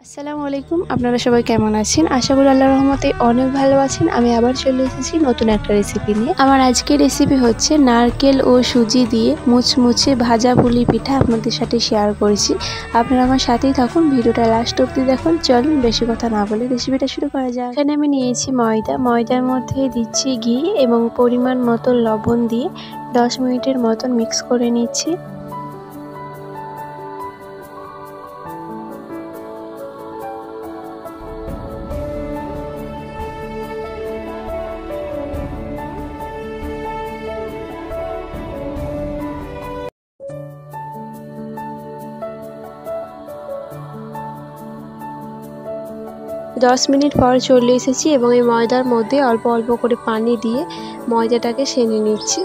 আসসালামু আলাইকুম। আপনারা সবাই কেমন আছেন? আশা করি আল্লাহর রহমতে অনেক ভালো আছেন। আমি আবার চলে এসেছি নতুন একটা রেসিপি নিয়ে। আমার আজকের রেসিপি হচ্ছে নারকেল ও সুজি দিয়ে মুচমুচে ভাজা পুলি পিঠা আপনাদের সাথে শেয়ার করেছি। আপনারা আমার সাথেই থাকুন, ভিডিওটা লাস্ট অবধি দেখুন। চলুন বেশি কথা না বলে রেসিপিটা শুরু করা যাক। এখানে আমি নিয়েছি ময়দার মধ্যে দিচ্ছি ঘি এবং পরিমাণ মতো লবণ দিয়ে 10 মিনিটের মতন মিক্স করে নিচ্ছি। 10 মিনিট পর চলে এসেছি এবং এই ময়দার মধ্যে অল্প অল্প করে পানি দিয়ে ময়দাটাকে সেনে নিচ্ছি।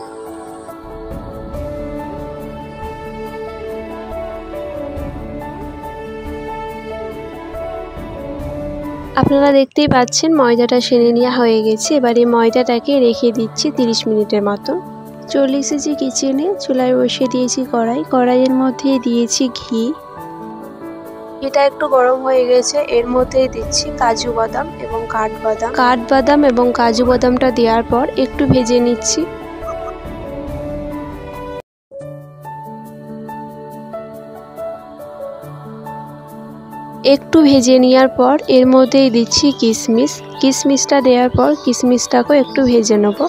আপনারা দেখতেই পাচ্ছেন ময়দাটা সেনে নেওয়া হয়ে গেছে। এবার এই ময়দাটাকে রেখে দিচ্ছি 30 মিনিটের মতো। চলে এসেছি কিচেনে, চুলায় বসিয়ে দিয়েছি কড়াইয়ের মধ্যে দিয়েছি ঘি। এটা একটু গরম হয়ে গেছে, এর মধ্যে দিচ্ছি কাজু বাদাম এবং কাঠবাদাম এবং কাজু বাদামটা দেওয়ার পর একটু ভেজে নিচ্ছি। একটু ভেজে নেওয়ার পর এর মধ্যেই দিচ্ছি কিশমিশটা দেওয়ার পর কিশমিশটাকেও একটু ভেজে নেব।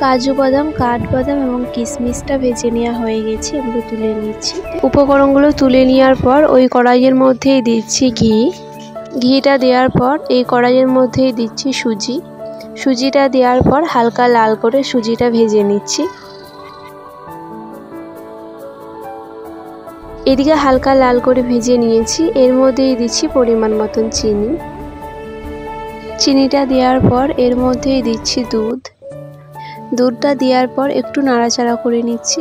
কাজু বাদাম, কাঠবাদাম এবং কিশমিশটা ভেজে নেওয়া হয়ে গেছে, এগুলো তুলে নিচ্ছি। উপকরণগুলো তুলে নেওয়ার পর ওই কড়াইয়ের মধ্যেই দিচ্ছি ঘিটা দেওয়ার পর এই কড়াইয়ের মধ্যেই দিচ্ছি সুজিটা দেওয়ার পর হালকা লাল করে সুজিটা ভেজে নিচ্ছি। এদিকে হালকা লাল করে ভেজে নিয়েছি, এর মধ্যেই দিচ্ছি পরিমাণ মতন চিনিটা দেওয়ার পর এর মধ্যেই দিচ্ছি দুধটা দেওয়ার পর একটু নাড়াচাড়া করে নিচ্ছি।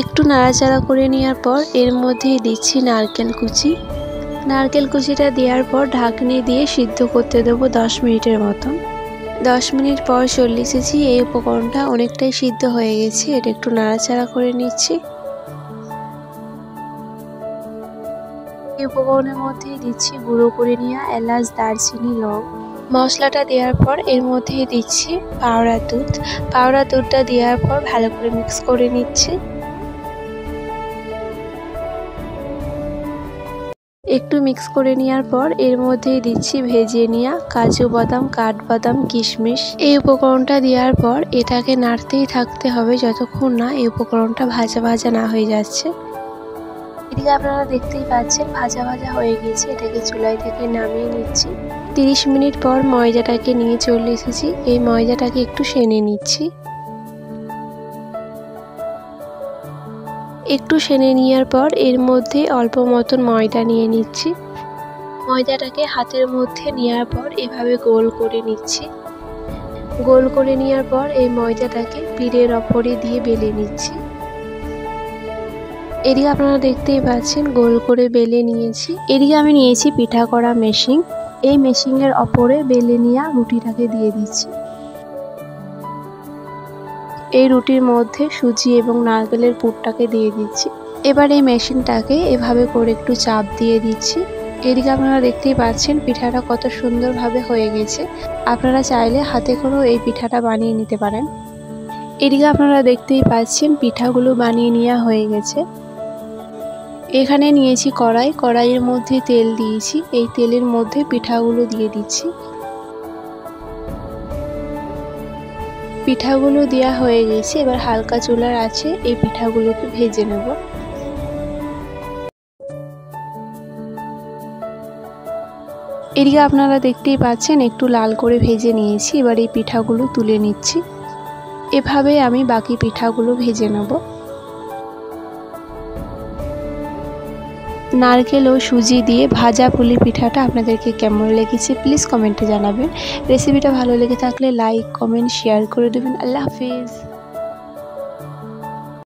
একটু নাড়াচাড়া করে নেওয়ার পর এর মধ্যেই দিচ্ছি নারকেল কুচিটা দেওয়ার পর ঢাকনি দিয়ে সিদ্ধ করতে দেবো 10 মিনিটের মতন। 10 মিনিট পর চলে এসেছি, এই উপকরণটা অনেকটাই সিদ্ধ হয়ে গেছে, এটা একটু নাড়াচাড়া করে নিচ্ছি। এই উপকরণের মধ্যে দিচ্ছি গুঁড়ো করে নেওয়া এলাচ, দারচিনি, লং। মশলাটা দেওয়ার পর এর মধ্যে দিচ্ছি পাউডার দুধটা দেওয়ার পর ভালো করে মিক্স করে নিচ্ছি। একটু মিক্স করে নেওয়ার পর এর মধ্যেই দিচ্ছি ভেজে নেওয়া কাজু বাদাম, কাঠবাদাম, কিশমিশ। এই উপকরণটা দেওয়ার পর এটাকে নাড়তেই থাকতে হবে যতক্ষণ না এই উপকরণটা ভাজা ভাজা না হয়ে যাচ্ছে। এদিকে আপনারা দেখতেই পাচ্ছেন ভাজা হয়ে গেছে, এটাকে চুলাই থেকে নামিয়ে নিচ্ছি। 30 মিনিট পর ময়দাটাকে নিয়ে চলে এসেছি, এই ময়দাটাকে একটু সেনে নিচ্ছি। একটু সেনে নেওয়ার পর এর মধ্যে অল্প মতন ময়দা নিয়ে নিচ্ছি। ময়দাটাকে হাতের মধ্যে নেওয়ার পর এভাবে গোল করে নিচ্ছি। গোল করে নেওয়ার পর এই ময়দাটাকে পিঠের ওপরে দিয়ে বেলে নিচ্ছি। এদিকে আপনারা দেখতেই পাচ্ছেন গোল করে বেলে নিয়েছি। এদিকে আমি নিয়েছি পিঠা করা মেশিন, এই মেশিনের ওপরে বেলে নেওয়া রুটিটাকে দিয়ে দিচ্ছি। এই রুটির মধ্যে সুজি এবং নারকেলের পুরটাকে দিয়ে দিচ্ছি। এবার এই মেশিনটাকে এভাবে করে একটু চাপ দিয়ে দিচ্ছি। এদিকে আপনারা দেখতেই পাচ্ছেন পিঠাটা কত সুন্দরভাবে হয়ে গেছে। আপনারা চাইলে হাতে করেও এই পিঠাটা বানিয়ে নিতে পারেন। এদিকে আপনারা দেখতেই পাচ্ছেন পিঠাগুলো বানিয়ে নেওয়া হয়ে গেছে। এখানে নিয়েছি কড়াইয়ের মধ্যে তেল দিয়েছি, এই তেলের মধ্যে পিঠাগুলো দিয়ে দিচ্ছি। পিঠাগুলো দেওয়া হয়ে গেছে, এবার হালকা চুলার আছে এই পিঠাগুলোকে ভেজে নেব। এদিকে আপনারা দেখতেই পাচ্ছেন একটু লাল করে ভেজে নিয়েছি, এবার এই পিঠাগুলো তুলে নিচ্ছি। এভাবে আমি বাকি পিঠাগুলো ভেজে নেব। নারকেল ও সুজি দিয়ে ভাজা পুলি পিঠাটা আপনাদেরকে কেমন লেগেছে প্লিজ কমেন্টে জানাবেন। রেসিপিটা ভালো লেগে থাকলে লাইক, কমেন্ট, শেয়ার করে দেবেন। আল্লাহ হাফেজ।